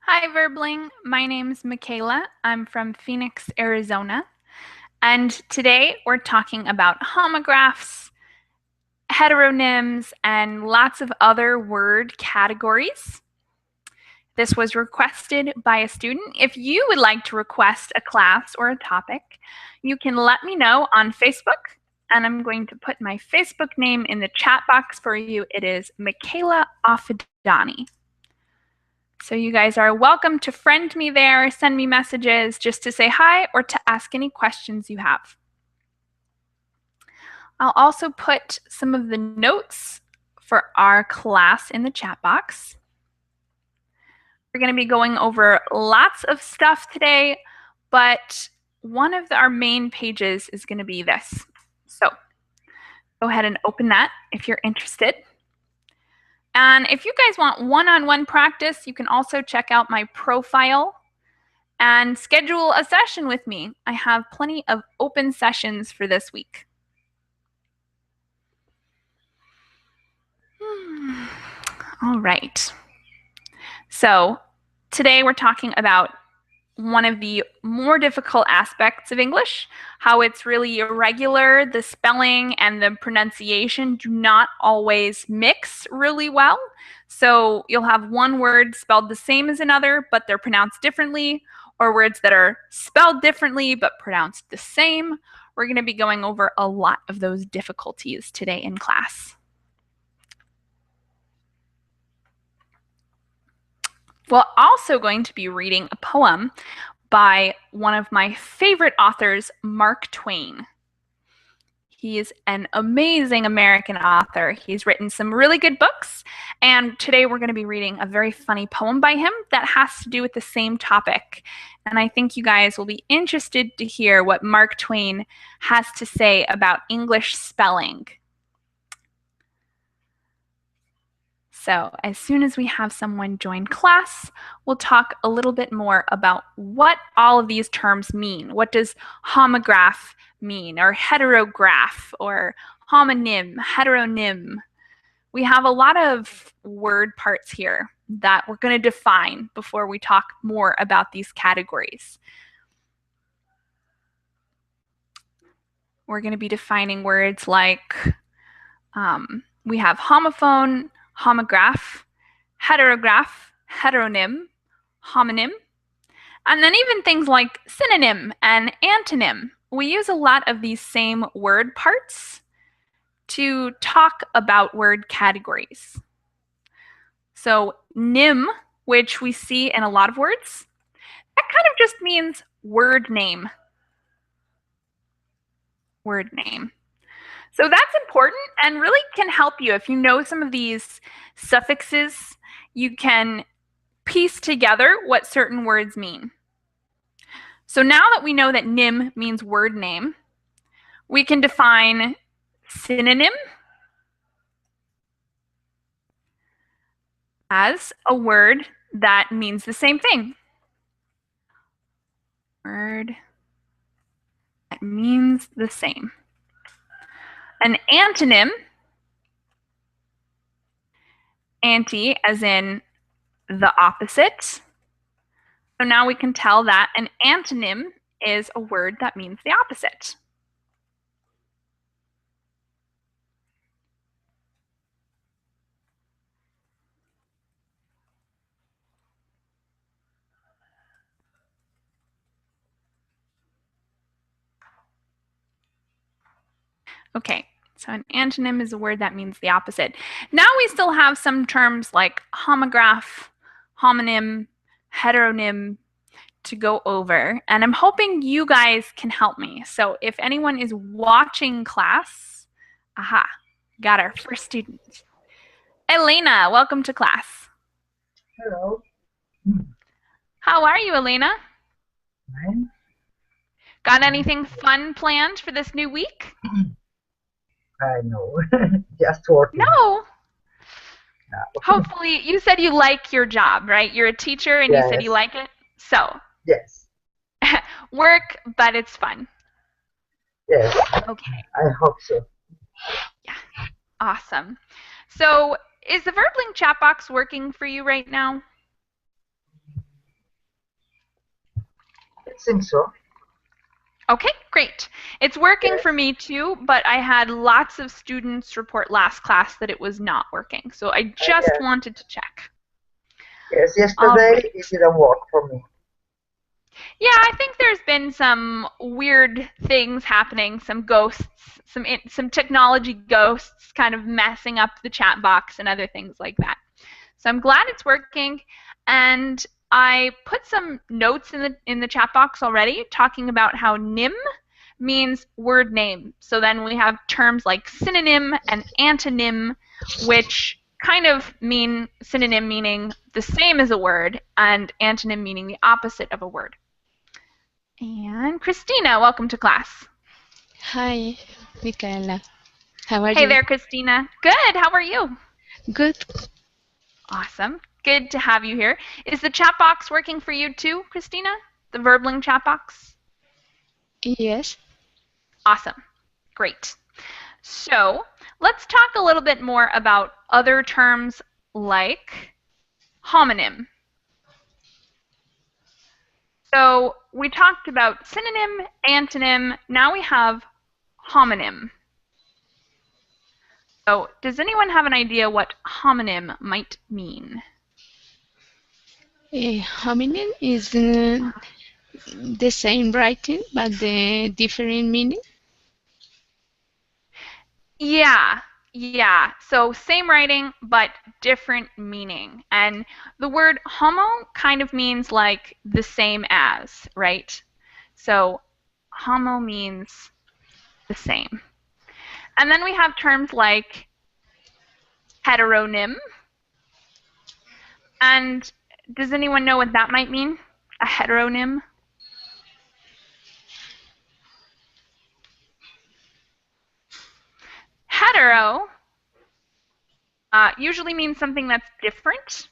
Hi, Verbling. My name's Michaela. I'm from Phoenix, Arizona. And today we're talking about homographs, heteronyms, and lots of other word categories. This was requested by a student. If you would like to request a class or a topic, you can let me know on Facebook. And I'm going to put my Facebook name in the chat box for you. It is Michaela Affidani. So you guys are welcome to friend me there, send me messages just to say hi or to ask any questions you have. I'll also put some of the notes for our class in the chat box. We're going to be going over lots of stuff today, but one of our main pages is going to be this. So go ahead and open that if you're interested. And if you guys want one-on-one practice, you can also check out my profile and schedule a session with me. I have plenty of open sessions for this week. All right. So today we're talking about one of the more difficult aspects of English, how it's really irregular. The spelling and the pronunciation do not always mix really well. So you'll have one word spelled the same as another, but they're pronounced differently, or words that are spelled differently but pronounced the same. We're going to be going over a lot of those difficulties today in class. We're also going to be reading a poem by one of my favorite authors, Mark Twain. He's an amazing American author. He's written some really good books, and today we're going to be reading a very funny poem by him that has to do with the same topic. And I think you guys will be interested to hear what Mark Twain has to say about English spelling. So as soon as we have someone join class, we'll talk a little bit more about what all of these terms mean. What does homograph mean, or heterograph, or homonym, heteronym? We have a lot of word parts here that we're going to define before we talk more about these categories. We're going to be defining words like we have homophone, homograph, heterograph, heteronym, homonym, and then even things like synonym and antonym. We use a lot of these same word parts to talk about word categories. So nym, which we see in a lot of words, that kind of just means word name. Word name. So that's important and really can help you. If you know some of these suffixes, you can piece together what certain words mean. So now that we know that nym means word name, we can define synonym as a word that means the same thing. Word that means the same. An antonym, anti as in the opposite. So now we can tell that an antonym is a word that means the opposite. Okay, so an antonym is a word that means the opposite. Now we still have some terms like homograph, homonym, heteronym to go over, and I'm hoping you guys can help me. So if anyone is watching class, aha, got our first student. Elena, welcome to class. Hello. How are you, Elena? Fine. Got anything fun planned for this new week? I know. Just working. No. Yeah. Hopefully, you said you like your job, right? You're a teacher and you said you Yes. like it. So, Yes. work, but it's fun. Yes. Okay. I hope so. Yeah. Awesome. So, is the Verbling chat box working for you right now? It seems so. Okay, great. It's working for Yes. me too, but I had lots of students report last class that it was not working. So I just Yes. wanted to check. Yes. All Yesterday it right. didn't work for me. Yeah, I think there's been some weird things happening, some ghosts, some technology ghosts kind of messing up the chat box and other things like that. So I'm glad it's working, and I put some notes in the chat box already talking about how nym means word name. So then we have terms like synonym and antonym, which kind of mean synonym meaning the same as a word and antonym meaning the opposite of a word. And Christina, welcome to class. Hi, Michaela. How are Hey you? there, Christina. Good. How are you? Good. Awesome. Good to have you here. Is the chat box working for you too, Christina? The Verbling chat box? Yes. Awesome. Great. So let's talk a little bit more about other terms like homonym. So we talked about synonym, antonym. Now we have homonym. So does anyone have an idea what homonym might mean? Hominin is the same writing but the different meaning. Yeah. So same writing, but different meaning. And the word homo kind of means like the same as, right? So homo means the same. And then we have terms like heteronym. And does anyone know what that might mean? A heteronym? Hetero usually means something that's different.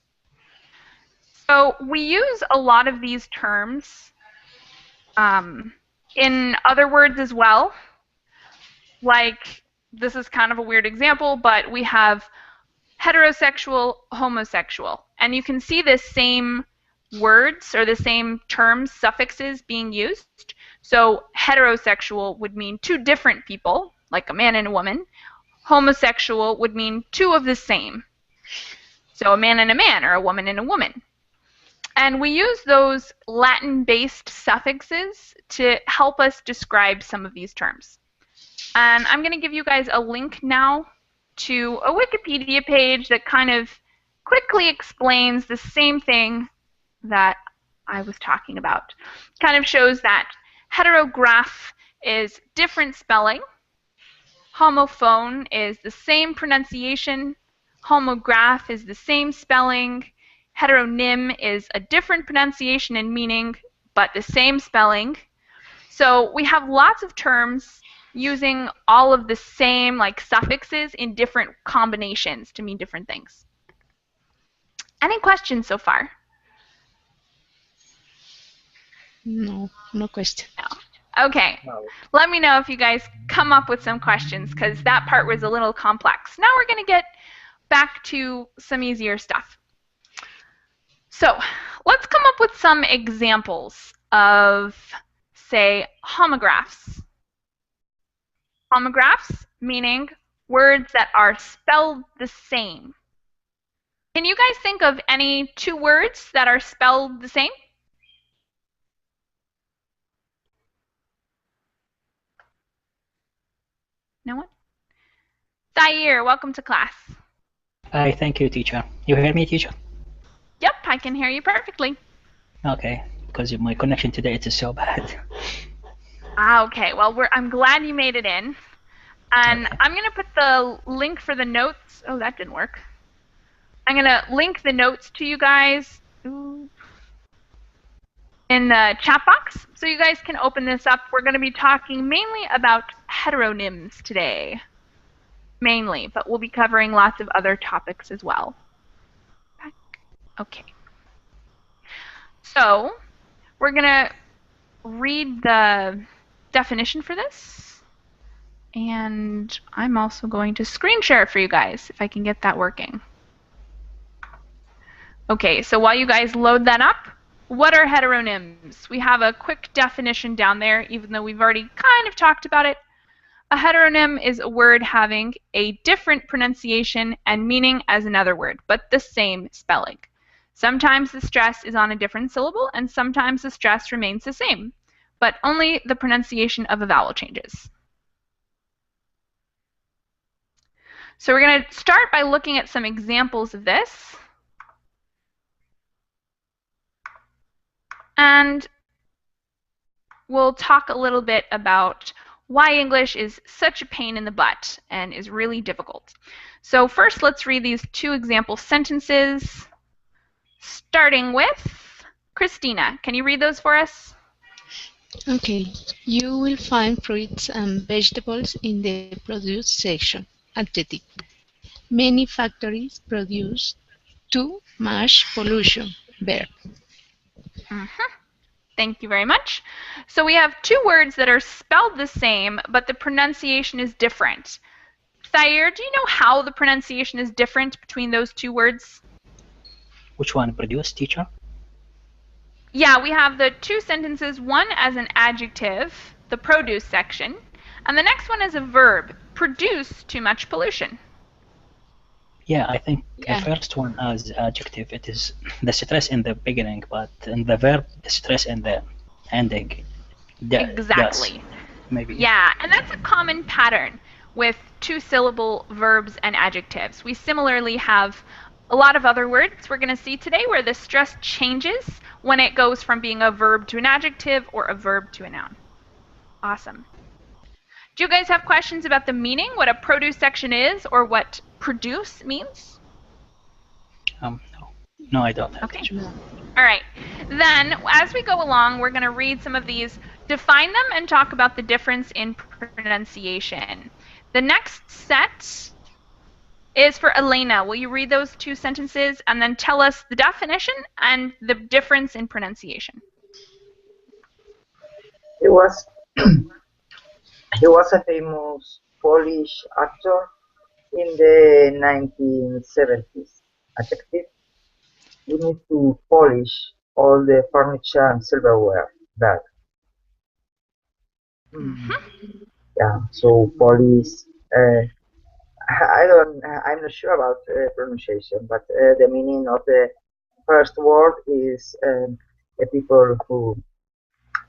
So we use a lot of these terms in other words as well. Like, this is kind of a weird example, but we have heterosexual, homosexual. And you can see the same words or the same terms, suffixes being used. So heterosexual would mean two different people, like a man and a woman. Homosexual would mean two of the same. So a man and a man, or a woman and a woman. And we use those Latin-based suffixes to help us describe some of these terms. And I'm going to give you guys a link now to a Wikipedia page that kind of quickly explains the same thing that I was talking about. Kind of shows that heterograph is different spelling, homophone is the same pronunciation, homograph is the same spelling, heteronym is a different pronunciation and meaning, but the same spelling. So we have lots of terms using all of the same like suffixes in different combinations to mean different things. Any questions so far? No, no question. No. Okay. No. Let me know if you guys come up with some questions because that part was a little complex. Now we're going to get back to some easier stuff. So let's come up with some examples of, say, homographs. Homographs meaning words that are spelled the same. Can you guys think of any two words that are spelled the same? No one? Zaire, welcome to class. Hi, thank you, teacher. You hear me, teacher? Yep, I can hear you perfectly. Okay, because my connection today is so bad. Okay, well, I'm glad you made it in. And Okay. I'm going to put the link for the notes. Oh, that didn't work. I'm going to link the notes to you guys in the chat box so you guys can open this up. We're going to be talking mainly about heteronyms today. Mainly, but we'll be covering lots of other topics as well. Okay. So we're going to read the definition for this. And I'm also going to screen share it for you guys if I can get that working. Okay, so while you guys load that up, What are heteronyms? We have a quick definition down there, even though we've already kind of talked about it. A heteronym is a word having a different pronunciation and meaning as another word, but the same spelling. Sometimes the stress is on a different syllable, and sometimes the stress remains the same, but only the pronunciation of a vowel changes. So we're going to start by looking at some examples of this. And we'll talk a little bit about why English is such a pain in the butt and is really difficult. So first, let's read these two example sentences, starting with Christina. Can you read those for us? Okay. You will find fruits and vegetables in the produce section. Adjective. Many factories produce too much pollution. Verb. Thank you very much. So we have two words that are spelled the same, but the pronunciation is different. Thayer, do you know how the pronunciation is different between those two words? Which one? Produce, teacher? Yeah, we have the two sentences, one as an adjective, the produce section, and the next one as a verb, produce too much pollution. Yeah, I think Yeah. the first one as adjective, it is the stress in the beginning, but in the verb, the stress in the ending. Exactly. Yes, maybe. Yeah, and that's a common pattern with two-syllable verbs and adjectives. We similarly have a lot of other words we're going to see today where the stress changes when it goes from being a verb to an adjective or a verb to a noun. Awesome. Do you guys have questions about the meaning, what a produce section is, or what produce means? No. No, I don't have. Okay. Teacher. All right. Then, as we go along, we're going to read some of these, define them, and talk about the difference in pronunciation. The next set is for Elena. Will you read those two sentences and then tell us the definition and the difference in pronunciation? He was he was a famous Polish actor in the 1970s. Adjective. We need to polish all the furniture and silverware. That. Yeah. So polish. I'm not sure about pronunciation, but the meaning of the first word is a people who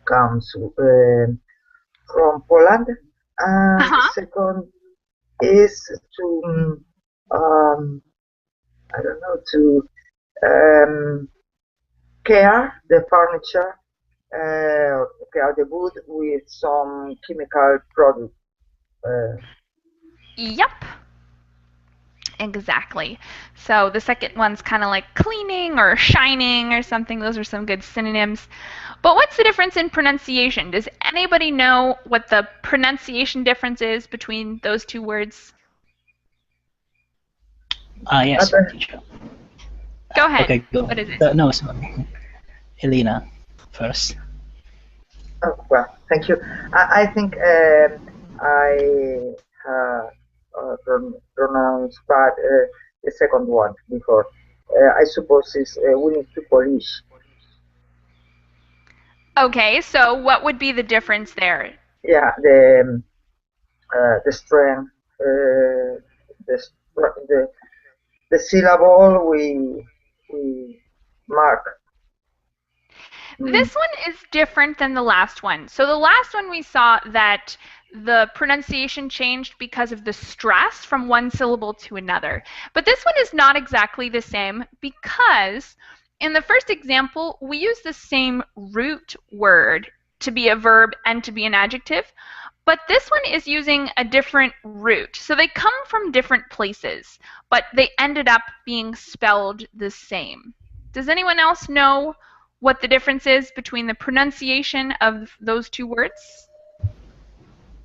comes from Poland, and the second is to I don't know, to care the furniture, care the wood with some chemical product. Yep. Exactly. So the second one's kind of like cleaning or shining or something. Those are some good synonyms. But what's the difference in pronunciation? Does anybody know what the pronunciation difference is between those two words? Yes, Okay. teacher. Go ahead. Okay, go. What is it? No, sorry. Elena, first. Oh, well, thank you. I think I pronounced bad the second one before. I suppose it's we need to polish. Okay, so what would be the difference there? Yeah, the strength, the syllable we mark. This one is different than the last one. So the last one we saw that the pronunciation changed because of the stress from one syllable to another. But this one is not exactly the same because in the first example, we use the same root word to be a verb and to be an adjective, but this one is using a different root. So they come from different places, but they ended up being spelled the same. Does anyone else know what the difference is between the pronunciation of those two words?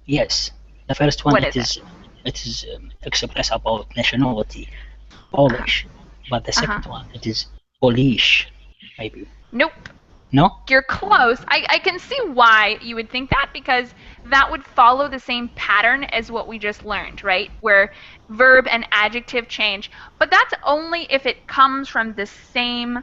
Yes. The first one, What it is is express about nationality, Polish. But the second one, it is Polish, maybe. Nope. No? You're close. I can see why you would think that, because that would follow the same pattern as what we just learned, right? Where verb and adjective change. But that's only if it comes from the same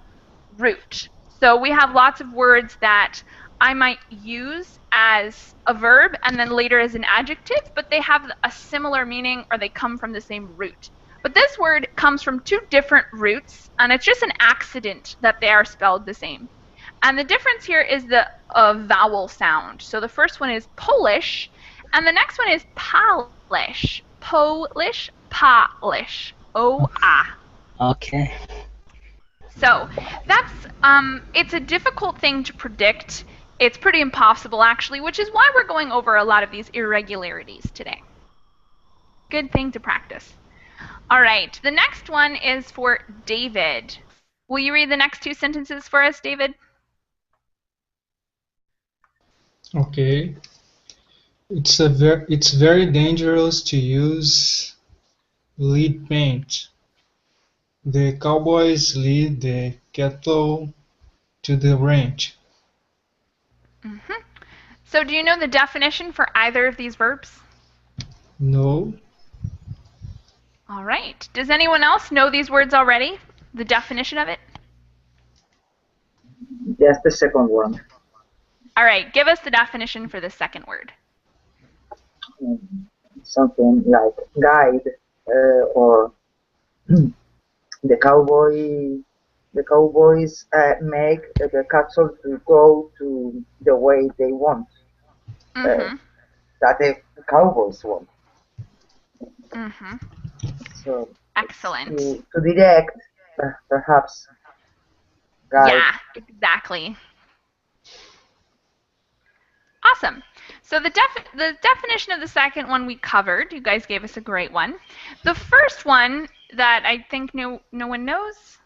root. So we have lots of words that I might use as a verb and then later as an adjective, but they have a similar meaning or they come from the same root. But this word comes from two different roots, and it's just an accident that they are spelled the same. And the difference here is the vowel sound. So the first one is Polish, and the next one is Polish. Polish, Polish. O-ah. Okay. So that's it's a difficult thing to predict. It's pretty impossible actually, which is why we're going over a lot of these irregularities today. Good thing to practice. All right, the next one is for David. Will you read the next two sentences for us, David? Okay. It's very dangerous to use lead paint. The cowboys lead the cattle to the ranch. Mm-hmm. So do you know the definition for either of these verbs? No. All right. Does anyone else know these words already? The definition of it? Just the second one. All right. Give us the definition for the second word. Something like guide or the cowboys make the cattle to go to the way they want. Mm-hmm. That the cowboys want. Mm-hmm. So excellent. To direct, perhaps. Guide. Yeah, exactly. Awesome. So the definition of the second one we covered. You guys gave us a great one. The first one that I think no one knows.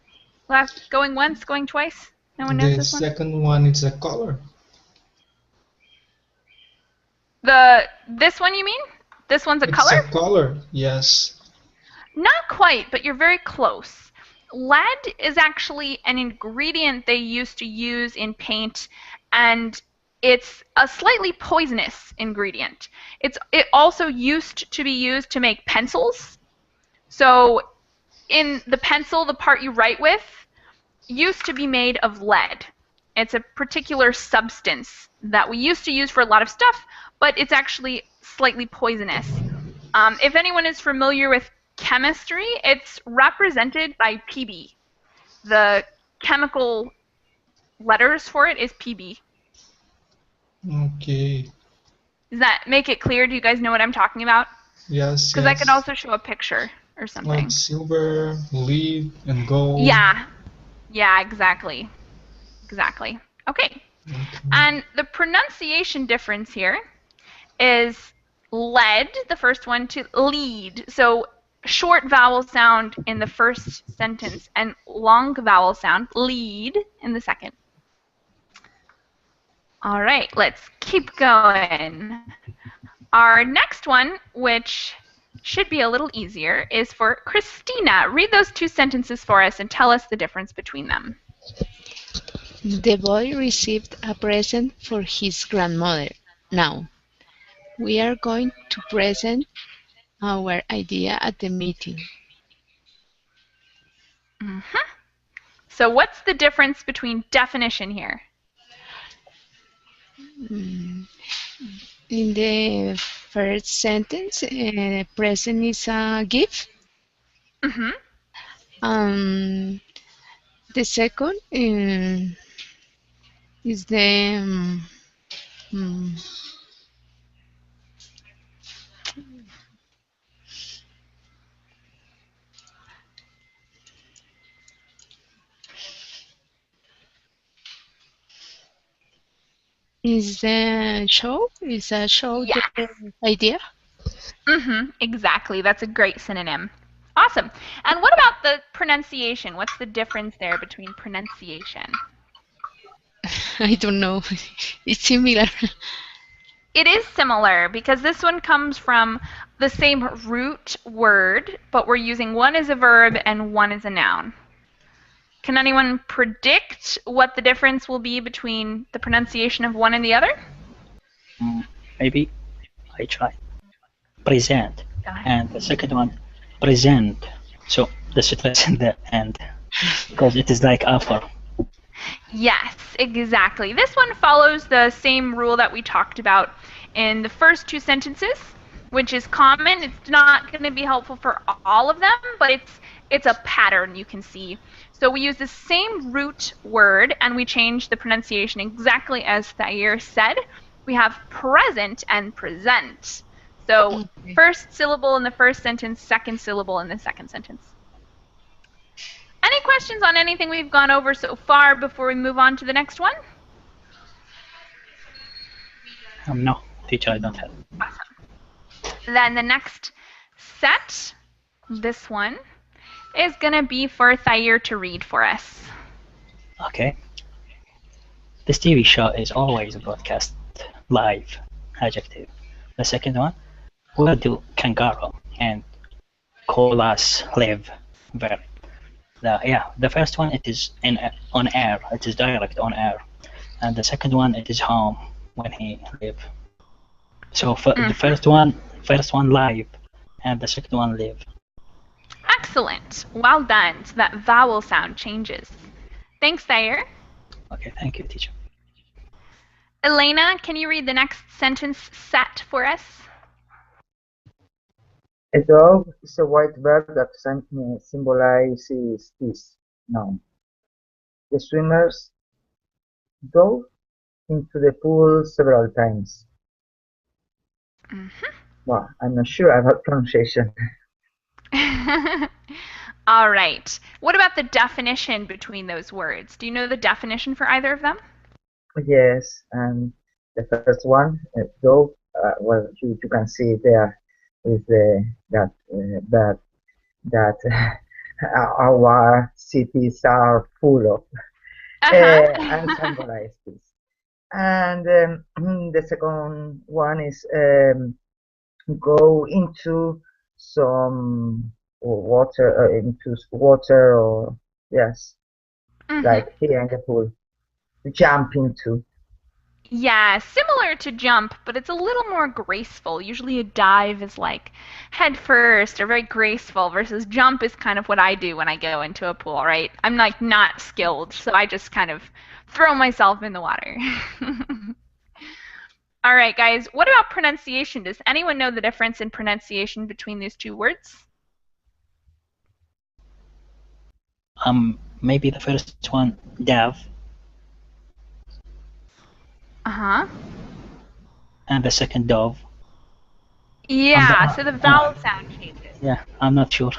Going once, going twice. No one knows this one. The second one is a color. This one you mean? This one's a color? It's a color, yes. Not quite, but you're very close. Lead is actually an ingredient they used to use in paint, and it's a slightly poisonous ingredient. It also used to be used to make pencils. So in the pencil, the part you write with used to be made of lead. It's a particular substance that we used to use for a lot of stuff, but it's actually slightly poisonous. If anyone is familiar with chemistry, it's represented by Pb. The chemical letters for it is Pb. Okay. Does that make it clear? Do you guys know what I'm talking about? Yes. Because I could also show a picture or something. Like silver, lead, and gold. Yeah. Yeah, exactly. Exactly. Okay. And the pronunciation difference here is lead, the first one, to lead. So short vowel sound in the first sentence and long vowel sound, lead, in the second. All right, let's keep going. Our next one, which should be a little easier, is for Christina. Read those two sentences for us and tell us the difference between them. The boy received a present for his grandmother. Now, we are going to present our idea at the meeting. Mm-hmm. So what's the difference between definition here? In the first sentence, present is a gift. Mm-hmm. The second is the is a show Yes. The idea. Mm-hmm. Exactly. That's a great synonym. Awesome. And what about the pronunciation? What's the difference there between pronunciation? I don't know. It's similar. It is similar because this one comes from the same root word, but we're using one as a verb and one as a noun. Can anyone predict what the difference will be between the pronunciation of one and the other? Maybe I try. Present. And the second one, present. So the stress in the end, because it is like offer. Yes, exactly. This one follows the same rule that we talked about in the first two sentences, which is common. It's not going to be helpful for all of them, but it's a pattern you can see. So we use the same root word and we change the pronunciation exactly as Thayer said. We have present and present. So first syllable in the first sentence, second syllable in the second sentence. Any questions on anything we've gone over so far before we move on to the next one? No, teacher, I don't have. Awesome. Then the next set, this one, is going to be for Thayer to read for us. Okay. This TV show is always broadcast live. Adjective. The second one, where do kangaroo and koalas live? Verb. The first one, it is on air. It is direct on air, and the second one, it is home when he live. So the first one live, and the second one live. Excellent. Well done. So that vowel sound changes. Thanks, Thayer. Okay, thank you, teacher. Elena, can you read the next sentence set for us? A dog is a white bird that symbolizes peace. Noun. The swimmers dove into the pool several times. Well, I'm not sure about pronunciation. All right. What about the definition between those words? Do you know the definition for either of them? Yes, and the first one, dove, well, you can see there is that our cities are full of and symbolize this. And the second one is go into some water, or yes, like here in the pool, jump into. Yeah, similar to jump, but it's a little more graceful. Usually a dive is like head first or very graceful versus jump is kind of what I do when I go into a pool, right? I'm like not skilled, so I just kind of throw myself in the water. All right, guys, what about pronunciation? Does anyone know the difference in pronunciation between these two words? Maybe the first one, dove. And the second, dove. Yeah, so the vowel sound changes. Yeah, I'm not sure.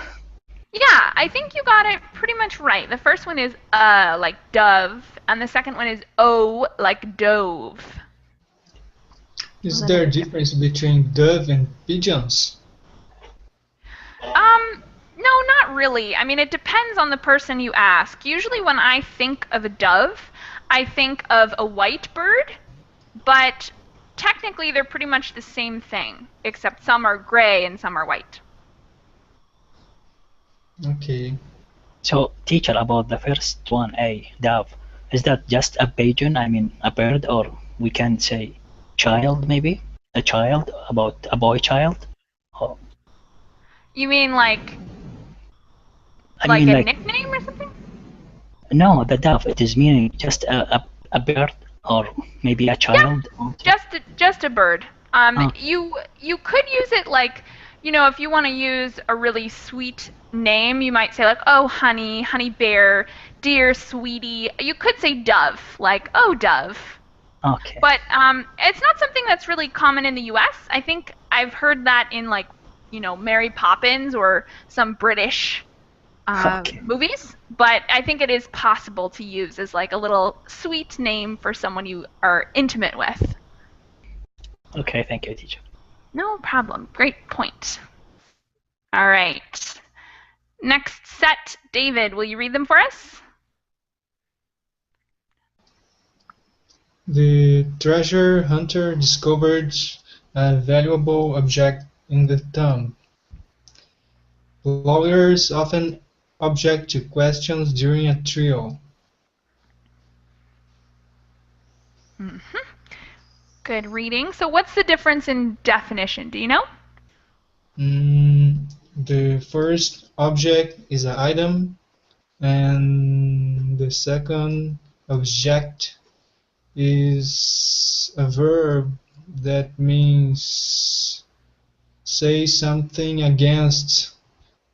Yeah, I think you got it pretty much right. The first one is like dove, and the second one is o like dove. Is there a difference between dove and pigeons? No, not really. I mean, it depends on the person you ask. Usually when I think of a dove, I think of a white bird, but technically they're pretty much the same thing, except some are gray and some are white. Okay. So, teacher, about the first one, a dove, is that just a pigeon? I mean, a bird, or we can say child, maybe a child, about a boy child? Or... You mean like a nickname or something? No, the dove. It is meaning just a bird, or maybe a child. Yeah, just a bird. You could use it like, you know, if you want to use a really sweet name, you might say like, oh, honey, honey bear, dear sweetie. You could say dove, like, oh, dove. Okay. But it's not something that's really common in the U.S. I think I've heard that in like, you know, Mary Poppins or some British movies. But I think it is possible to use as like a little sweet name for someone you are intimate with. Okay, thank you, teacher. No problem. Great point. All right. Next set, David, will you read them for us? The treasure hunter discovered a valuable object in the tomb. Lawyers often object to questions during a trial. Good reading. So what's the difference in definition? Do you know? The first object is an item, and the second Object is a verb that means say something against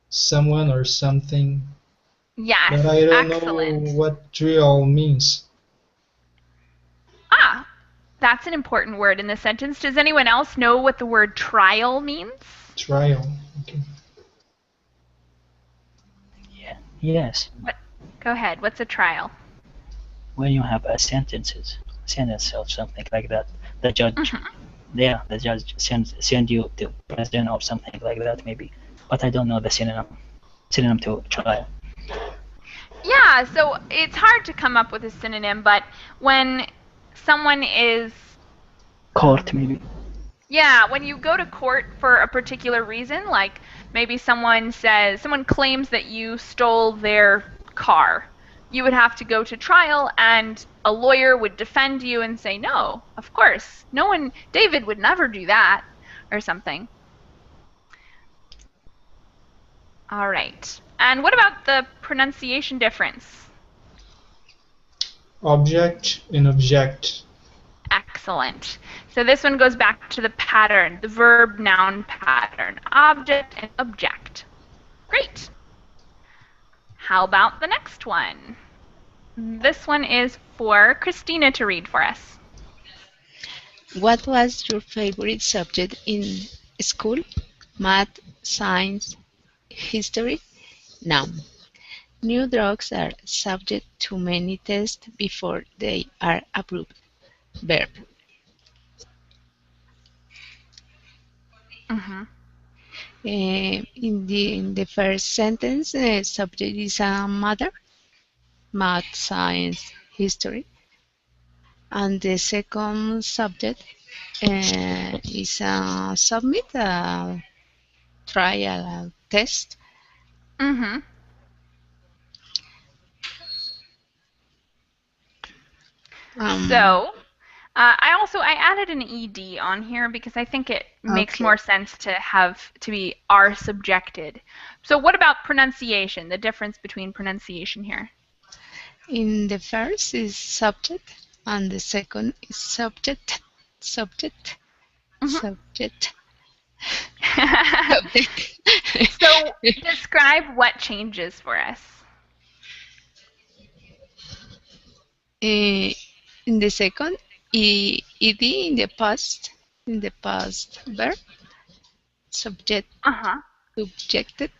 someone or something. Yes, But I don't excellent. know what trial means. Ah, that's an important word in this sentence. Does anyone else know what the word trial means? Trial. Okay. Yeah. Yes. Go ahead. What's a trial? When you have a sentence or something like that, the judge, the judge send you to president or something like that maybe. But I don't know the synonym to trial. Yeah, so it's hard to come up with a synonym, but when someone is Court maybe. Yeah, when you go to court for a particular reason, like maybe someone claims that you stole their car, you would have to go to trial and a lawyer would defend you and say, no, of course, David would never do that, or something. All right. And what about the pronunciation difference? Object and object. Excellent. So this one goes back to the pattern, the verb-noun pattern, object and object. Great. How about the next one? This one is for Christina to read for us. What was your favorite subject in school? Math, science, history? Noun. New drugs are subject to many tests before they are approved. Verb. In the first sentence, subject is a mother, math, science, history. And the second subject is submit a trial test. So I added an ed on here because I think it makes more sense to be are subjected. So what about pronunciation? The difference between pronunciation here? In the first is subject, and the second is subject. Subject. So describe what changes for us. In the second, ed in the past verb. Subject. Subjected.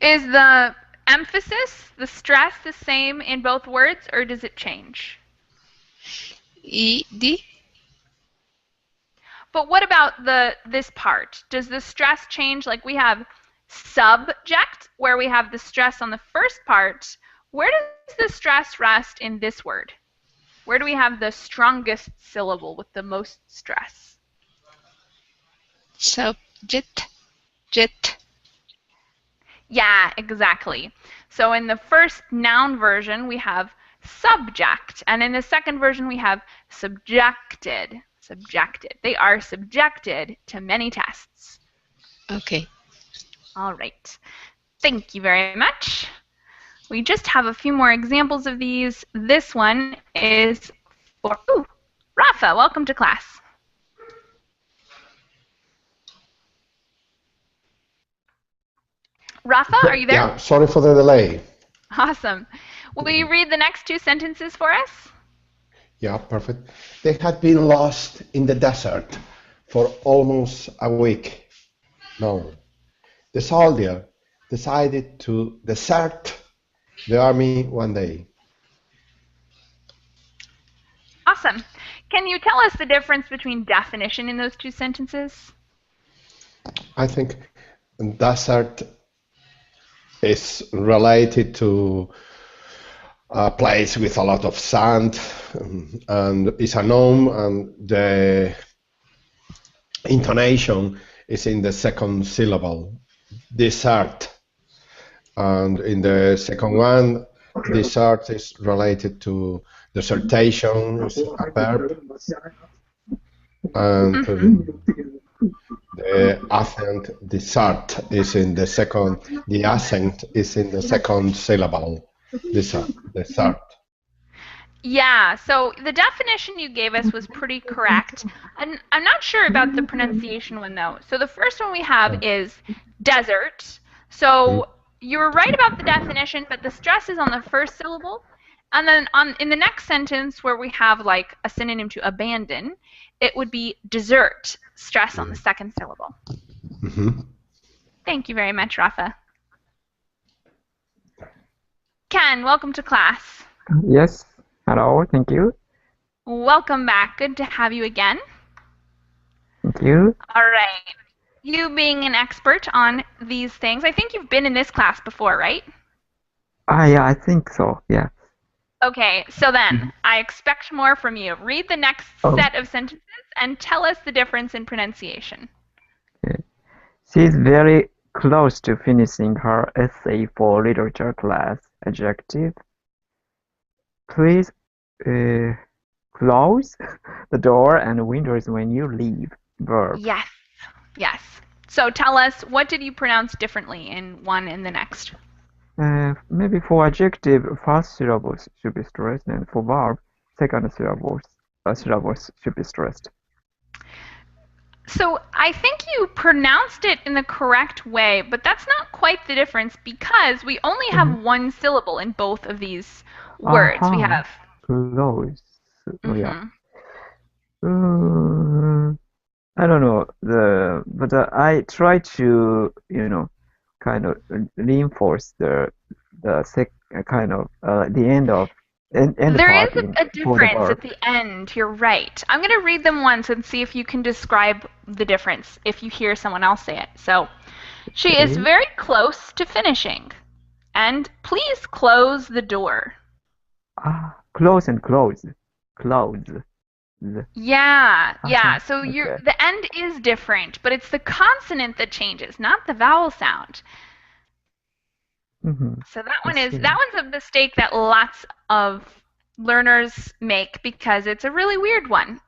Is the emphasis, the stress, the same in both words, or does it change? Ed. But what about this part? Does the stress change? Like we have subject, where we have the stress on the first part. Where does the stress rest in this word? Where do we have the strongest syllable with the most stress? Subject. Jet. Yeah, exactly. So in the first noun version, we have subject, and in the second version, we have subjected. Subjected. They are subjected to many tests. Okay. All right. Thank you very much. We just have a few more examples of these. This one is for Rafa. Welcome to class. Rafa, are you there? Yeah, sorry for the delay. Awesome. Will you read the next two sentences for us? Yeah, perfect. They had been lost in the desert for almost a week. No. The soldier decided to desert the army one day. Awesome. Can you tell us the difference between definition in those two sentences? I think desert is related to a place with a lot of sand and is a noun, and the intonation is in the second syllable, desert. And in the second one, desert is related to dissertation, is a verb, and the accent desert is in the second. The accent is in the second syllable. Desert. Yeah, so the definition you gave us was pretty correct. And I'm not sure about the pronunciation one though. So the first one we have is desert. So you're right about the definition, but the stress is on the first syllable. And then in the next sentence where we have like a synonym to abandon, it would be desert, stress on the second syllable. Mm-hmm. Thank you very much, Rafa. Ken, welcome to class. Yes. Hello. Thank you. Welcome back. Good to have you again. Thank you. All right. You being an expert on these things, I think you've been in this class before, right? Yeah, I think so. Yeah. Okay, so then I expect more from you. Read the next set of sentences and tell us the difference in pronunciation. Okay. She is very close to finishing her essay for literature class. Adjective. Please close the door and windows when you leave. Verb. Yes, yes. So tell us, what did you pronounce differently in one and the next? Maybe for adjective, first syllables should be stressed, and for verb, second syllables should be stressed. So I think you pronounced it in the correct way, but that's not quite the difference because we only have one syllable in both of these words. We have close. Yeah. I don't know but I try to kind of reinforce the end of end There part is a for the difference verb. at the end. You're right. I'm going to read them once and see if you can describe the difference if you hear someone else say it. So, she is very close to finishing. And please close the door. Close and close. Close. Yeah. So Okay. the end is different, but it's the consonant that changes, not the vowel sound. So that one's a mistake that lots of learners make because it's a really weird one.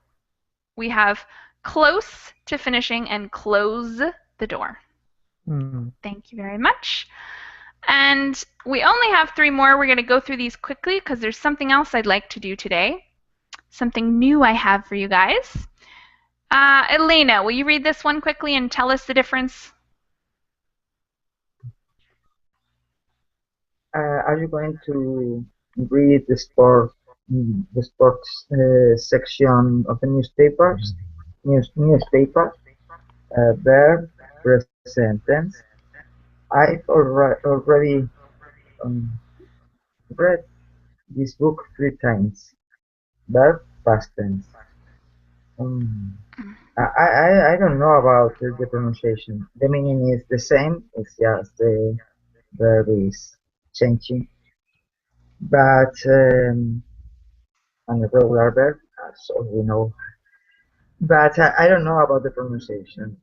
We have close to finishing and close the door. Thank you very much. And we only have 3 more. We're going to go through these quickly because there's something else I'd like to do today. Something new I have for you guys. Elena, will you read this one quickly and tell us the difference? Are you going to read the sports section of the newspapers? Newspaper. Verb, present tense. I've already read this book 3 times. Verb, past tense. I don't know about the pronunciation. The meaning is the same. It's just the verb is changing. But an irregular verb, as all we know. But I don't know about the pronunciation.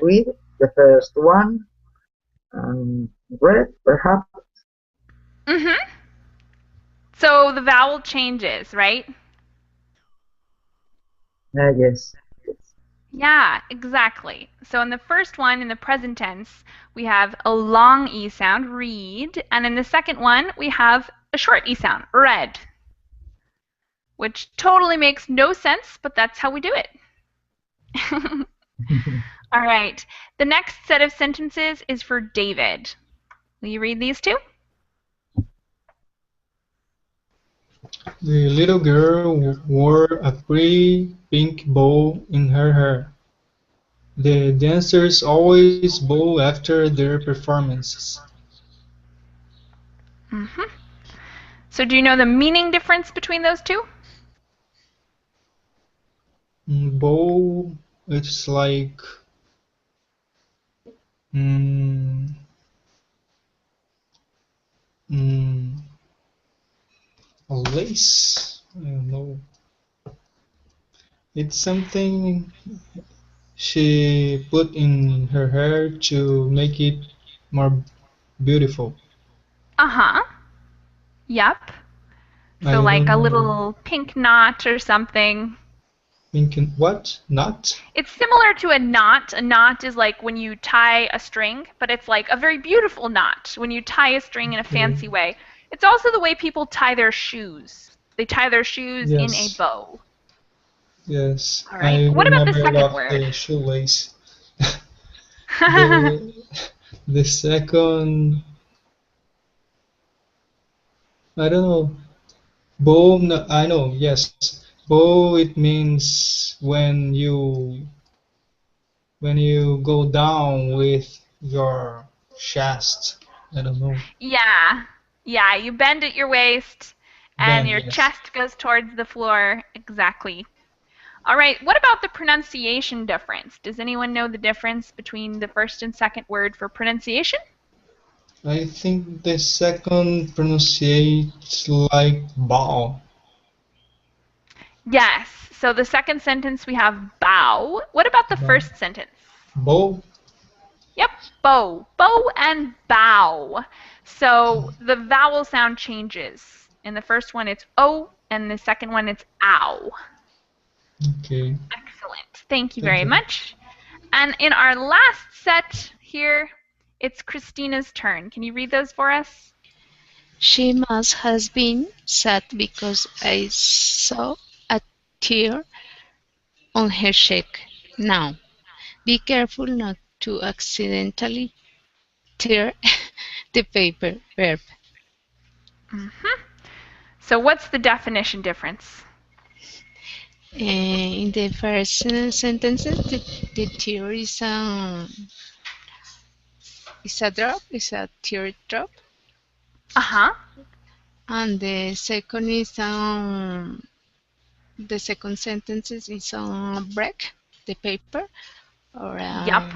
Read the first one and read, perhaps. So the vowel changes, right? Yes. Yeah, exactly. So in the first one, in the present tense, we have a long E sound, read, and in the second one, we have a short E sound, read, which totally makes no sense, but that's how we do it. All right. The next set of sentences is for David. Will you read these two? The little girl wore a pretty pink bow in her hair. The dancers always bow after their performances. So do you know the meaning difference between those two? Bow, it's like a lace. I don't know. It's something she put in her hair to make it more beautiful. Yep. So I like don't a know. little pink knot or something. Pink what? Knot? It's similar to a knot. A knot is like when you tie a string, but it's like a very beautiful knot when you tie a string in a fancy way. It's also the way people tie their shoes. They tie their shoes in a Yes. bow. Yes. All right. I What about the remember second about word? the shoelace. the the second, I don't know. Bow, no, I know, yes. Bow, it means when you go down with your chest. I don't know. Yeah. Yeah, you bend at your waist and Bend, your yes. chest goes towards the floor. Exactly. All right. What about the pronunciation difference? Does anyone know the difference between the first and second word for pronunciation? I think the second pronunciates like bow. Yes. So the second sentence we have bow. What about the Bow. first sentence? Bow. Yep, bow. Bow and bow. So the vowel sound changes. In the first one it's O, and the second one it's ow. Okay. Excellent. Thank you Thank very you. much. And in our last set here, it's Christina's turn. Can you read those for us? She must have been sad because I saw a tear on her cheek. Now, be careful not to accidentally tear the paper. Verb. So what's the definition difference? In the first sentence, the tear is a drop, is a tear drop, Uh-huh. and the second sentence is on break the paper, or Yep.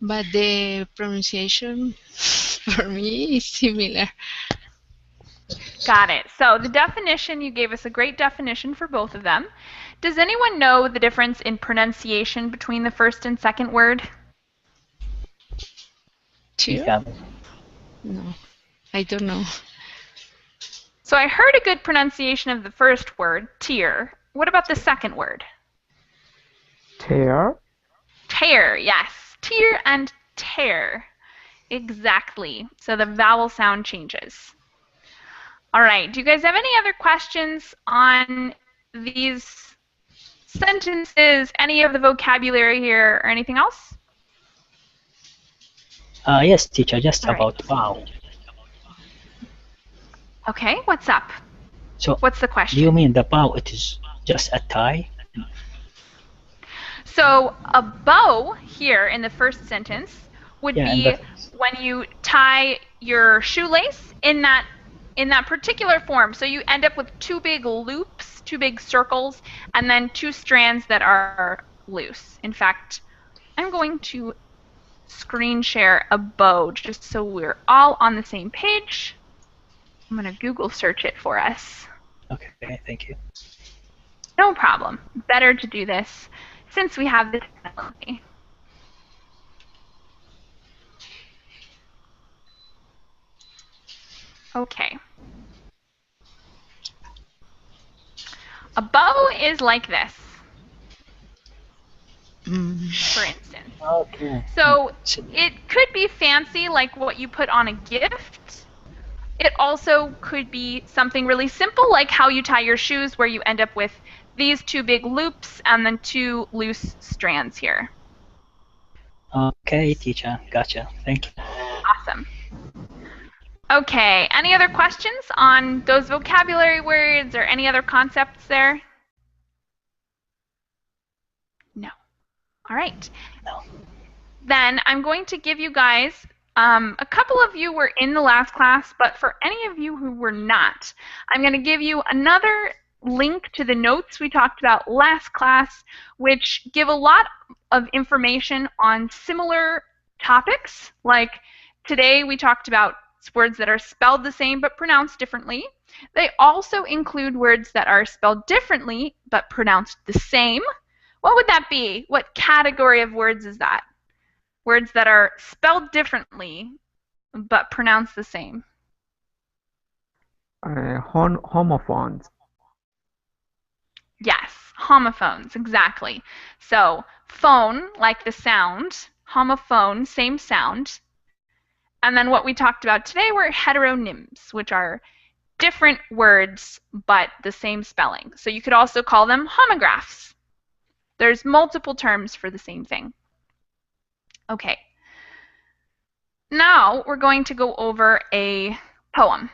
but the pronunciation for me is similar. Got it. So the definition, you gave us a great definition for both of them. Does anyone know the difference in pronunciation between the first and second word? Tear? Yeah. No, I don't know. So I heard a good pronunciation of the first word, tear. What about the second word? Tear? Tear, yes. Tear and tear. Exactly. So the vowel sound changes. All right. Do you guys have any other questions on these sentences, any of the vocabulary here, or anything else? Yes, teacher, just All right. about wow. Okay, what's up? So, What's the do you question? mean the bow, it is just a tie? So a bow here in the first sentence would Yeah, and be that, when you tie your shoelace in that particular form. So you end up with two big loops, two big circles, and then two strands that are loose. In fact, I'm going to screen share a bow just so we're all on the same page. I'm going to Google search it for us. okay, thank you. No problem. Better to do this since we have the technology. Okay. A bow is like this, for instance. Okay. So So, it could be fancy like what you put on a gift. It also could be something really simple like how you tie your shoes where you end up with these two big loops and then two loose strands here. okay, teacher, gotcha. Thank you. Awesome. Okay, any other questions on those vocabulary words or any other concepts there? No. All right. No. Then I'm going to give you guys, a couple of you were in the last class, but for any of you who were not, I'm going to give you another link to the notes we talked about last class, which give a lot of information on similar topics. Like today we talked about words that are spelled the same but pronounced differently. They also include words that are spelled differently but pronounced the same. What would that be? What category of words is that? Words that are spelled differently but pronounced the same. Homophones. Yes, homophones, exactly. So phone, like the sound, homophone, same sound. And then what we talked about today were heteronyms, which are different words but the same spelling. So you could also call them homographs. There's multiple terms for the same thing. Okay. Now we're going to go over a poem.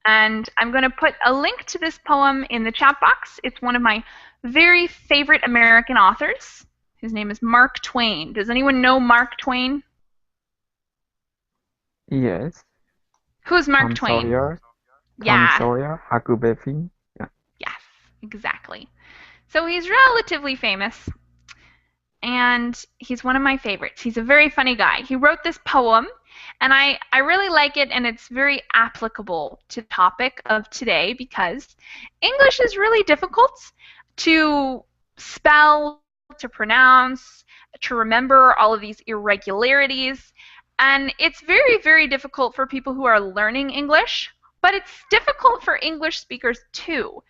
And I'm going to put a link to this poem in the chat box. It's one of my very favorite American authors. His name is Mark Twain. Does anyone know Mark Twain? Yes. Who's Mark Tom Twain? Sawyer. Tom Yeah. Sawyer, Huckleberry Finn. Yeah. Yes, exactly. So he's relatively famous, and he's one of my favorites. He's a very funny guy. He wrote this poem, and I really like it, and it's very applicable to the topic of today because English is really difficult to spell, to pronounce, to remember all of these irregularities. And it's very, very difficult for people who are learning English, but it's difficult for English speakers too.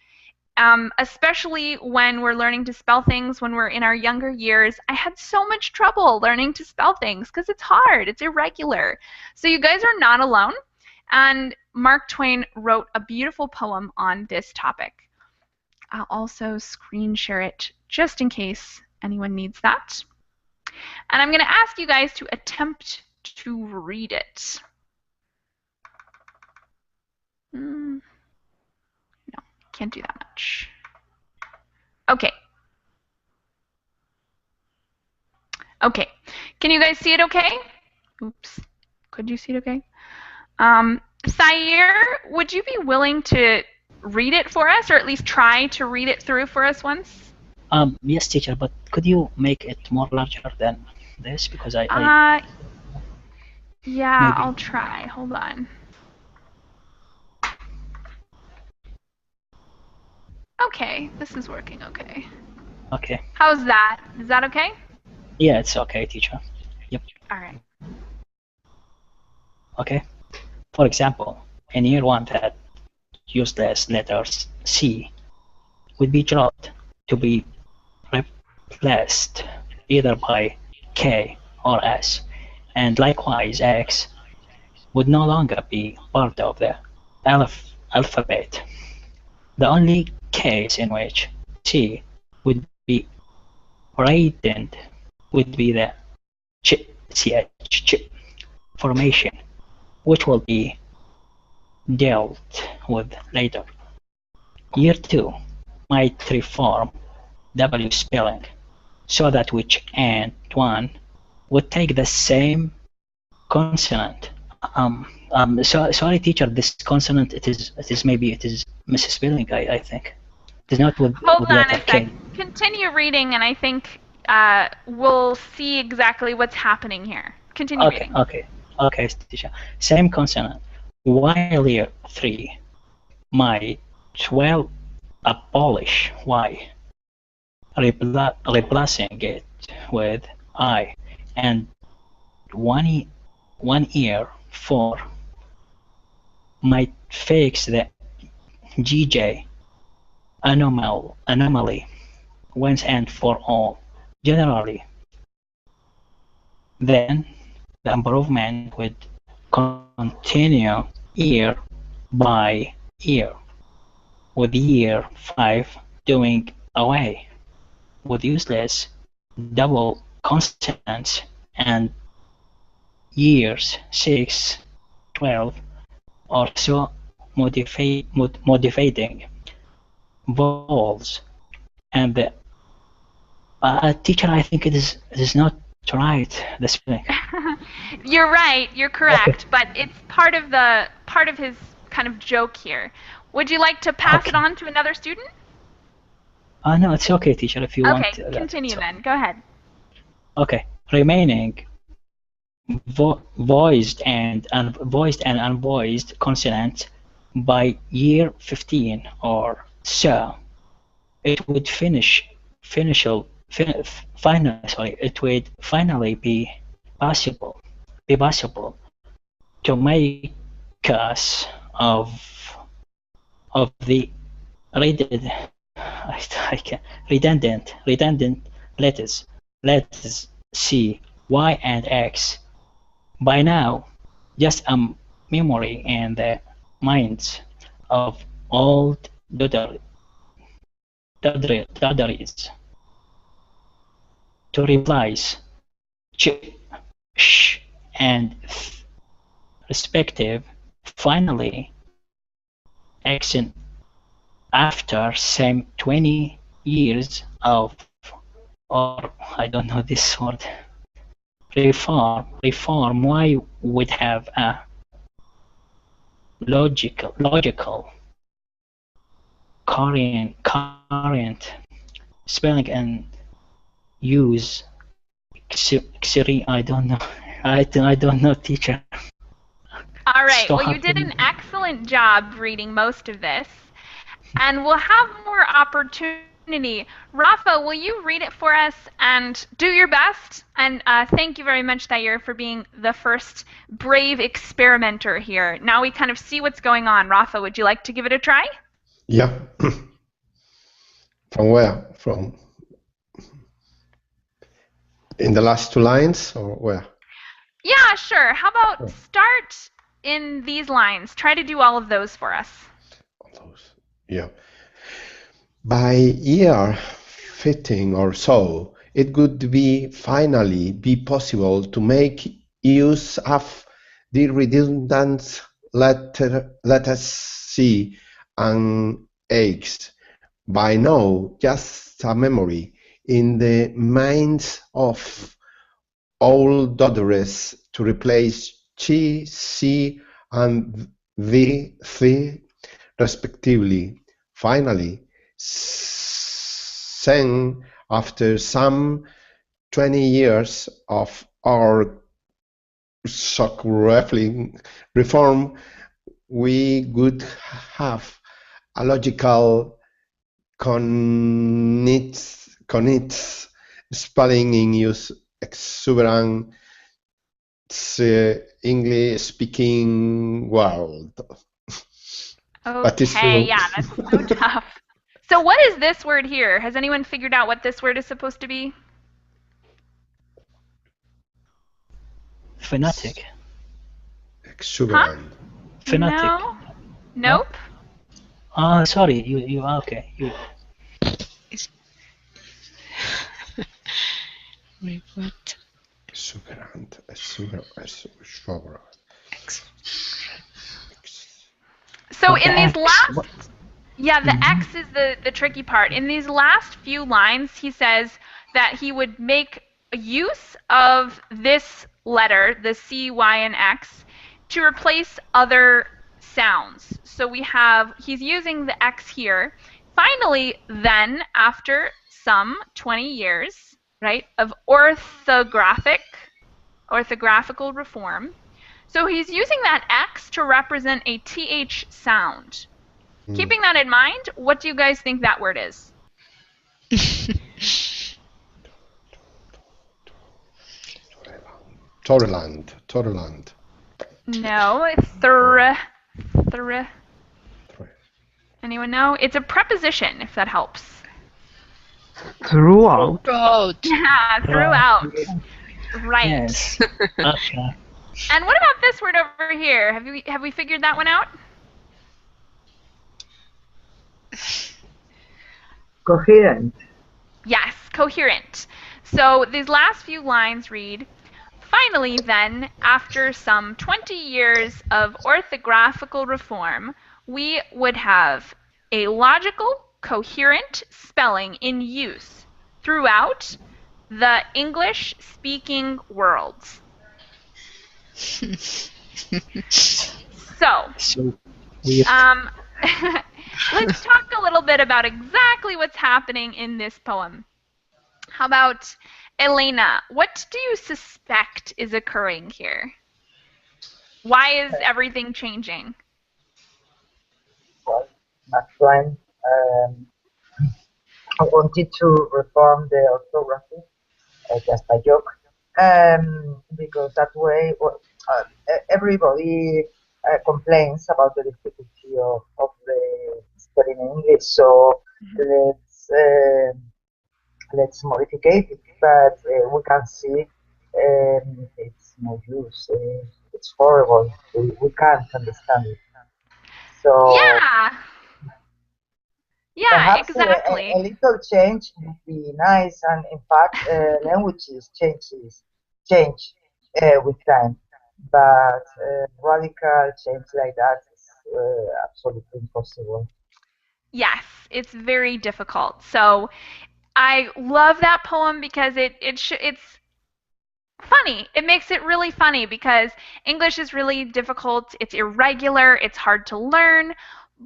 Especially when we're learning to spell things when we're in our younger years. I had so much trouble learning to spell things because it's hard, it's irregular. So you guys are not alone. And Mark Twain wrote a beautiful poem on this topic. I'll also screen share it just in case anyone needs that. And I'm going to ask you guys to attempt to read it. No, can't do that much. Okay. Okay. Can you guys see it okay? Oops. Could you see it okay? Sayer, would you be willing to read it for us, or at least try to read it through for us once? Yes, teacher, but could you make it more larger than this? Because yeah, maybe. I'll try. Hold on. Okay, this is working okay. Okay. How's that? Is that okay? Yeah, it's okay, teacher. Yep. All right. Okay. For example, in year 1, that useless letters C would be dropped to be replaced either by K or S, and likewise X would no longer be part of the alphabet. The only case in which C would be retained would be the CH formation, which will be dealt with later. Year 2 might reform W spelling so that which and one would take the same consonant. Sorry, teacher. This consonant it is misspelling. I think it is not with Hold on letter a K. sec. Continue reading, and I think we'll see exactly what's happening here. Continue reading. Okay, teacher. Same consonant. While year 3 might well abolish Y, replacing it with I, and one year 4 might fix the GJ anomaly once and for all. Generally, then the improvement would continue year by year, with year 5 doing away with useless double consonants, and years 6, 12 or so motivating vowels. And the teacher, I think it is not right, the spelling. You're right. You're correct. Okay. But it's part of his kind of joke here. Would you like to pass it on to another student? No, it's okay, teacher. If you want. Okay, continue then. Go ahead. Okay, remaining voiced and unvoiced consonants by year 15 or so, it would finally be possible to make us of the redundant letters C, Y, and X. By now, just a memory in the minds of old dodderies to replace ch, sh, and th, respective. Finally, accent after some 20 years of, or I don't know this word, reform, why would have a logical current spelling and use I don't know. I don't know, teacher. All right. So Well, you did an excellent job reading most of this. And we'll have more opportunity. Rafa, will you read it for us and do your best? And thank you very much, Thayer, for being the first brave experimenter here. Now we kind of see what's going on. Rafa, would you like to give it a try? Yeah. From where? From in the last 2 lines or where? Yeah, sure. How about start in these lines? Try to do all of those for us. Yeah. By year 15 or so, it would finally be possible to make use of the redundant letters C and X. By now, just a memory in the minds of all dodderies to replace chi, C, and the, respectively. Finally, then, after some 20 years of our shock-rattling reform, we would have a logical connect spelling in use exuberant English-speaking world. Okay, yeah, that's so tough. So what is this word here? Has anyone figured out what this word is supposed to be? Phonetic. Exuberant. Huh? Phonetic. No. Nope. Oh, sorry. You okay? You. Wait, what? Exuberant. So in these last, yeah, the X is the tricky part. In these last few lines, he says that he would make use of this letter, the C, Y, and X, to replace other sounds. So we have, he's using the X here. Finally, then, after some 20 years, right, of orthographical reform, so he's using that X to represent a TH sound. Keeping that in mind, what do you guys think that word is? Toreland. No, Anyone know? It's a preposition, if that helps. Throughout. Yeah, throughout. Right. Yes. Okay. And what about this word over here? Have we figured that one out? Coherent. Yes, coherent. So these last few lines read, finally then, after some 20 years of orthographical reform, we would have a logical, coherent spelling in use throughout the English-speaking worlds. So, let's talk a little bit about exactly what's happening in this poem. How about Elena? What do you suspect is occurring here? Why is everything changing? Well, Mark Twain wanted to reform the orthography, just a joke, because that way everybody complains about the difficulty of the spelling in English. So let's modify it, but we can see it's no use. It's horrible. We can't understand it. So yeah, perhaps exactly. a little change would be nice, and in fact, languages change with time, but radical change like that is absolutely impossible. Yes, it's very difficult. So I love that poem because it's funny. It makes it really funny because English is really difficult. It's irregular. It's hard to learn.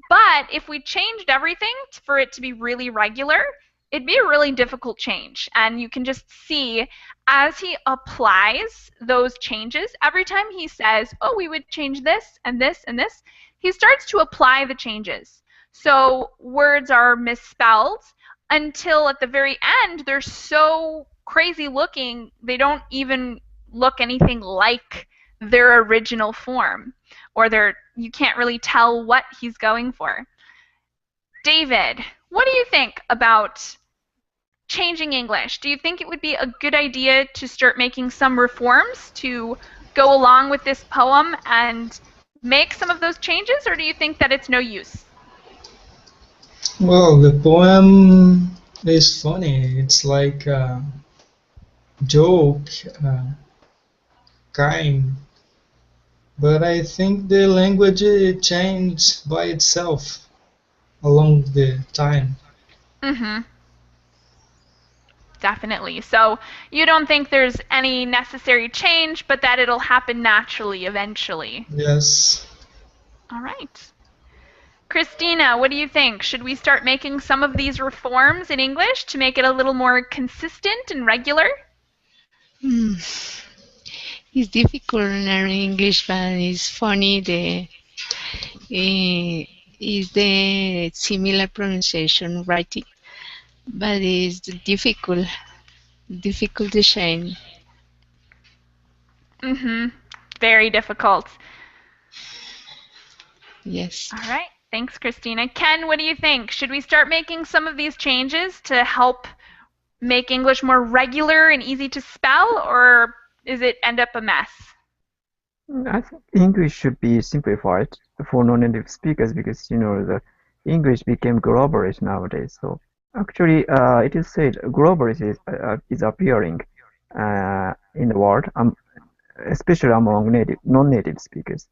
But if we changed everything for it to be really regular, it'd be a really difficult change. And you can just see as he applies those changes, every time he says, oh, we would change this and this and this, he starts to apply the changes. So words are misspelled until at the very end, they're so crazy looking, they don't even look anything like their original form, or you can't really tell what he's going for. David, what do you think about changing English? Do you think it would be a good idea to start making some reforms to go along with this poem and make some of those changes, or do you think that it's no use? Well, the poem is funny. It's like a joke, kind. But I think the language changed by itself along the time. Mm-hmm. Definitely. So you don't think there's any necessary change, but that it'll happen naturally eventually. Yes. All right. Christina, what do you think? Should we start making some of these reforms in English to make it a little more consistent and regular? It's difficult learning English, but it's funny. Is the similar pronunciation writing, but it's difficult to change. Mm-hmm. Very difficult. Yes. All right. Thanks, Christina. Ken, what do you think? Should we start making some of these changes to help make English more regular and easy to spell, or is it end up a mess? I think English should be simplified for non-native speakers because the English became globalist nowadays. So actually, it is said globalist is appearing in the world, especially among non-native speakers.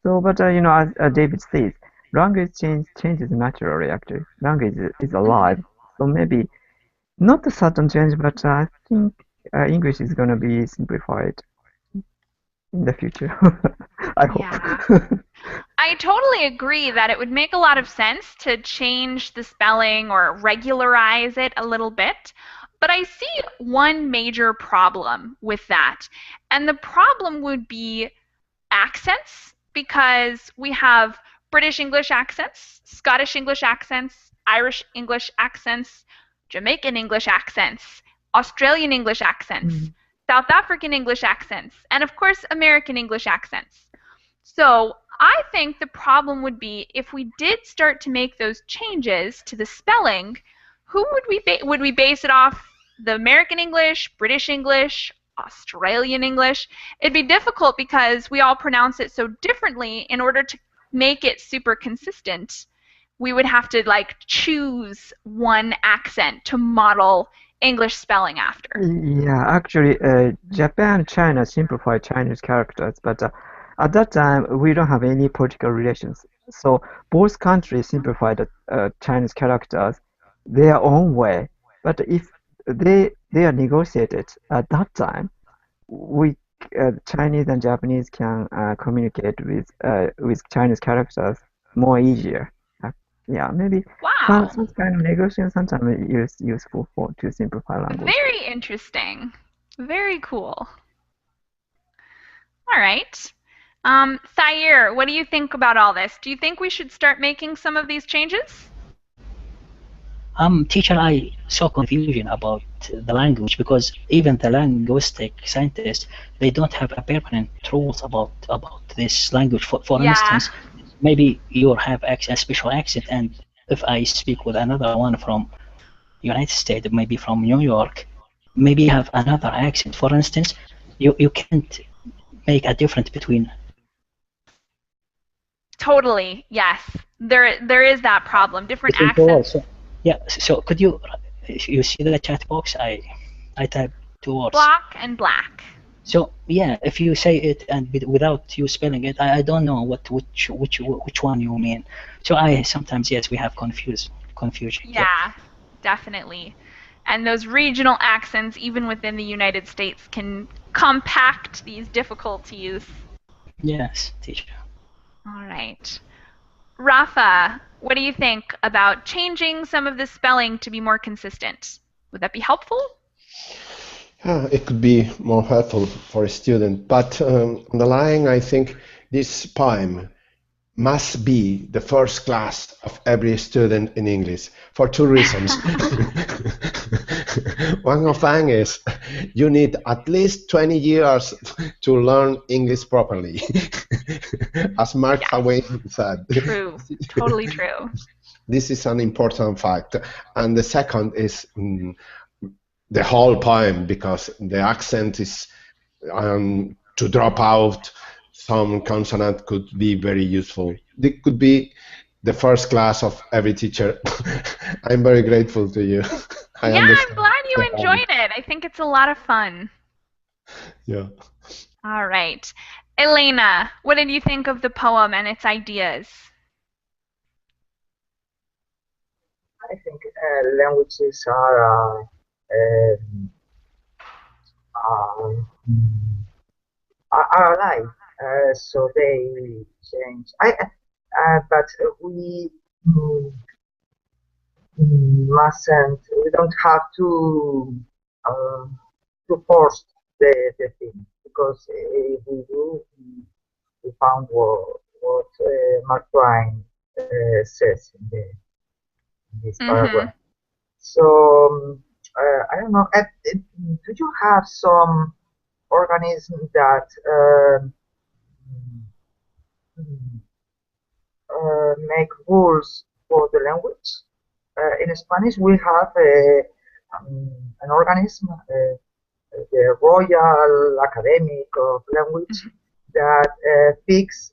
So, but as David says, language changes naturally. Actually, language is alive. So maybe not a sudden change, but I think English is gonna be simplified in the future. I hope. Yeah. I totally agree that it would make a lot of sense to change the spelling or regularize it a little bit. But I see one major problem with that. And the problem would be accents, because we have British English accents, Scottish English accents, Irish English accents, Jamaican English accents, Australian English accents, South African English accents, and of course American English accents. So I think the problem would be if we did start to make those changes to the spelling, who would we base it off? The American English, British English, Australian English? It'd be difficult because we all pronounce it so differently. In order to make it super consistent, we would have to choose one accent to model English spelling after. Yeah, actually, Japan, China simplified Chinese characters, but at that time we don't have any political relations. So both countries simplified Chinese characters their own way. But if they are negotiated at that time, we Chinese and Japanese can communicate with Chinese characters more easier. Yeah, maybe Wow. some kind of negotiation sometimes is useful to simplify language. Very interesting. Very cool. All right. Thayer, what do you think about all this? Do you think we should start making some of these changes? Teacher, I saw confusion about the language because even the linguistic scientists, they don't have a permanent rules about this language. For instance, maybe you have a special accent, and if I speak with another one from United States, maybe from New York, maybe you have another accent. For instance, you can't make a difference between. Totally, yes. There is that problem. Different accents. Yeah. So could you see the chat box? I typed 2 words. Block and black. So yeah, if you say it and without you spelling it, I don't know which one you mean. So I sometimes, yes, we have confusion. Yeah, definitely. And those regional accents, even within the United States, can compact these difficulties. Yes, teacher. All right. Rafa, what do you think about changing some of the spelling to be more consistent? Would that be helpful? It could be more helpful for a student, but underlying, I think this poem must be the first class of every student in English for two reasons. One of them is you need at least 20 years to learn English properly, as Mark Twain said. True, totally true. This is an important fact. And the second is the whole poem, because the accent is to drop out some consonant could be very useful. It could be the first class of every teacher. I'm very grateful to you. I'm glad you enjoyed it. I think it's a lot of fun. Yeah. All right. Elena, what did you think of the poem and its ideas? I think languages are alive, so they change. But we mustn't. We don't have to force the thing, because if we do, we found what Mark Twain says in this paragraph. So I don't know. Do you have some organism that make rules for the language? In Spanish, we have an organism, the Royal Academy of Language, that picks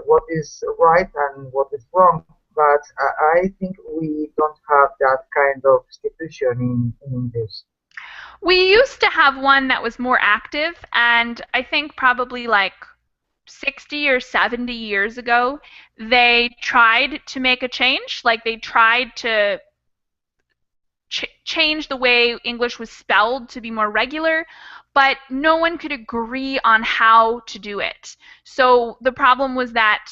what is right and what is wrong. But I think we don't have that kind of institution in English. We used to have one that was more active, and I think probably like 60 or 70 years ago, they tried to make a change. Like they tried to change the way English was spelled to be more regular, but no one could agree on how to do it. So the problem was that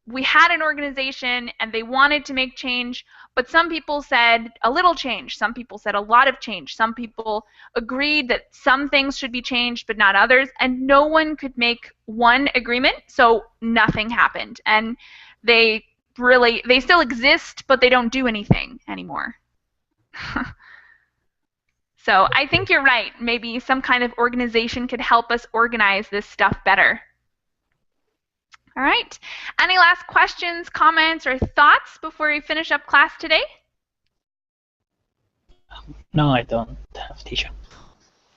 we had an organization and they wanted to make change, but some people said a little change, some people said a lot of change, some people agreed that some things should be changed but not others, and no one could make one agreement, so nothing happened. And they still exist, but they don't do anything anymore. So I think you're right. Maybe some kind of organization could help us organize this stuff better. All right. Any last questions, comments, or thoughts before we finish up class today? No, I don't have, teacher.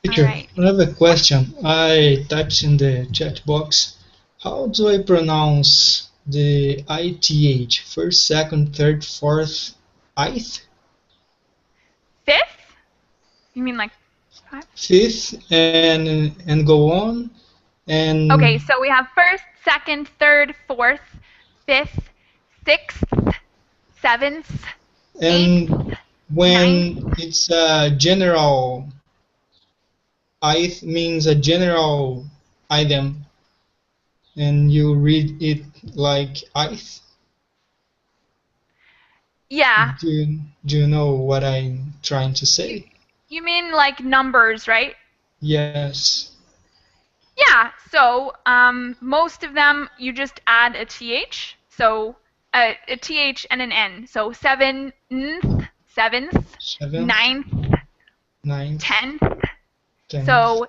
Teacher, I have a question. I typed in the chat box. How do I pronounce the ITH? First, second, third, fourth, ith? Fifth? You mean like five? Fifth and go on. And okay, so we have first, second, third, fourth, fifth, sixth, seventh, and eighth, when ninth. it's a general, ith means a general item, and you read it like ith. Yeah. Do you know what I'm trying to say? You mean like numbers, right? Yes. Yeah, so most of them you just add a th, so a th and an n. So seventh, ninth, 10th. So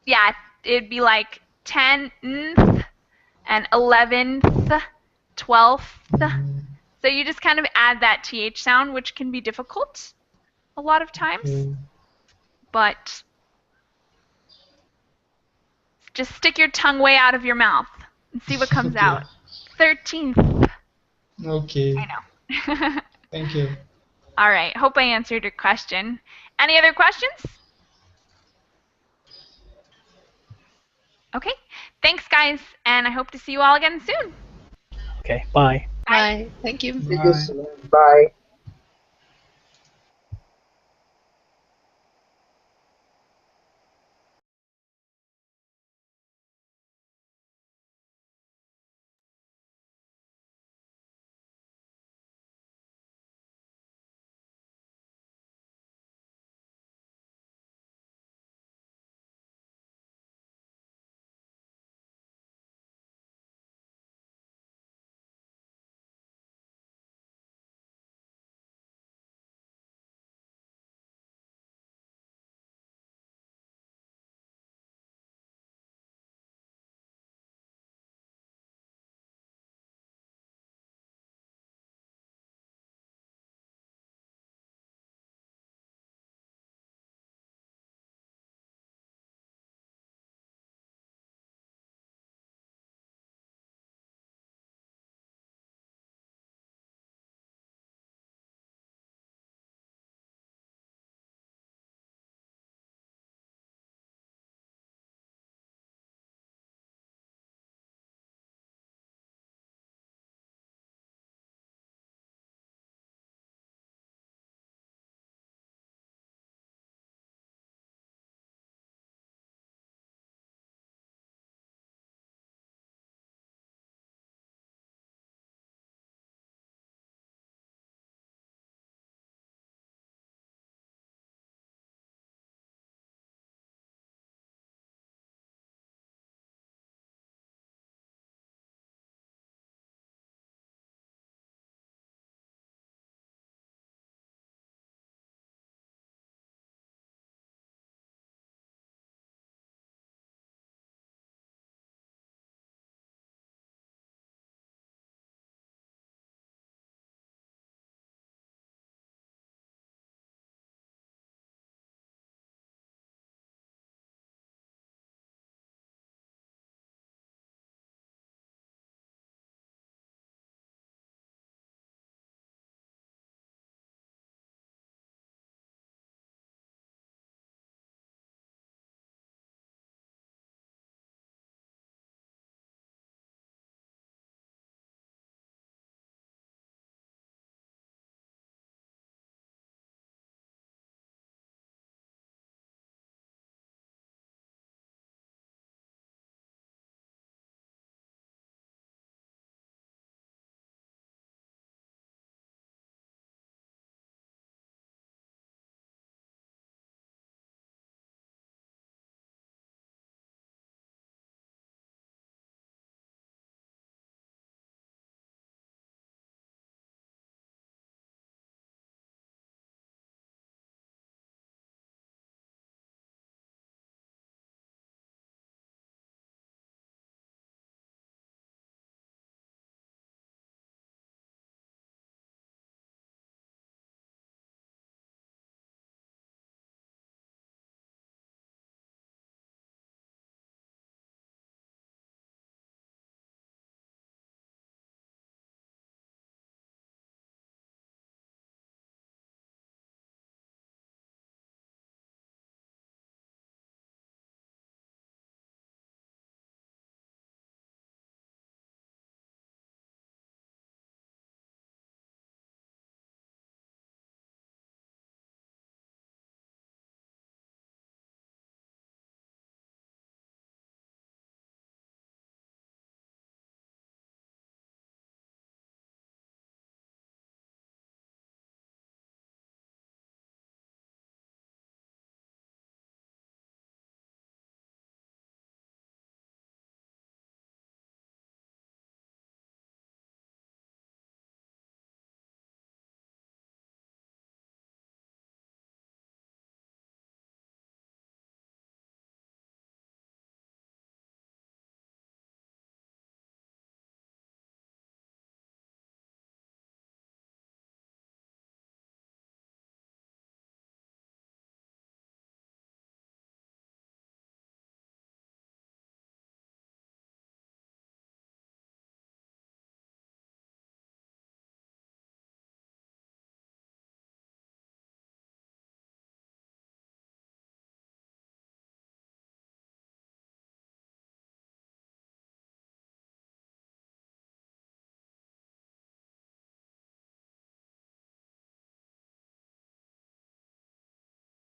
yeah, it'd be like 10th and 11th, 12th. So you just kind of add that th sound, which can be difficult a lot of times, but just stick your tongue way out of your mouth and see what comes out. 13th. Okay. I know. Thank you. All right. Hope I answered your question. Any other questions? Okay. Thanks, guys, and I hope to see you all again soon. Okay, bye. Bye. Thank you. See you Bye. soon. Bye.